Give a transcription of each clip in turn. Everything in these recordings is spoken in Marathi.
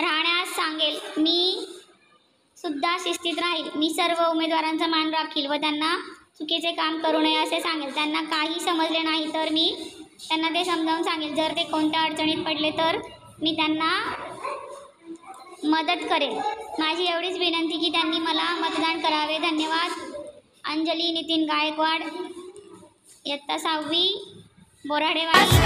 राहण्यास सांगेल. मी सुद्धा शिस्तीत राहील. मी सर्व उमेदवारांचा मान राखील व त्यांना चुकीचे काम करू नये असे सांगेल. त्यांना काही समजले नाही तर मी त्यांना ते समजावून सांगेल. जर ते कोणत्या अडचणीत पडले तर मी त्यांना मदत करेल. माझी एवढीच विनंती की त्यांनी मला मतदान करावे. धन्यवाद. अंजली नितीन गायकवाड, इयत्ता 6वी, बोराडेवाडी.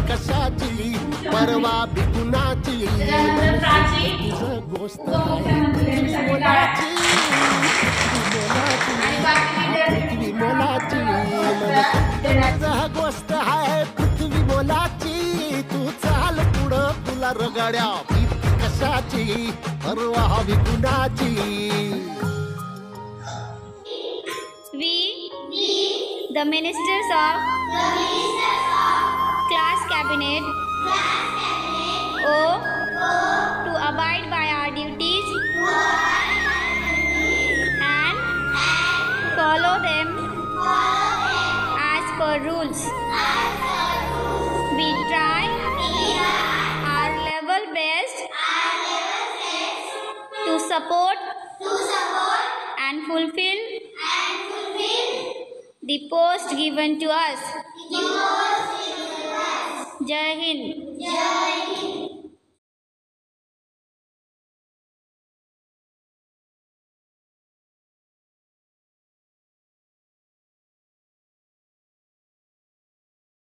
कशाची परवा बिकुनाची तुझं गोष्ट मोलाची पृथ्वी मोलाची तुझं गोष्ट आहे पृथ्वी मोलाची तू चाल पुढं तुला रगड्या भीती कशाची परवा बिकुनाची The ministers of class cabinet owe to abide by our duties and follow them as per rules. We try our level best to support and fulfill the post given to us. Jai Hind.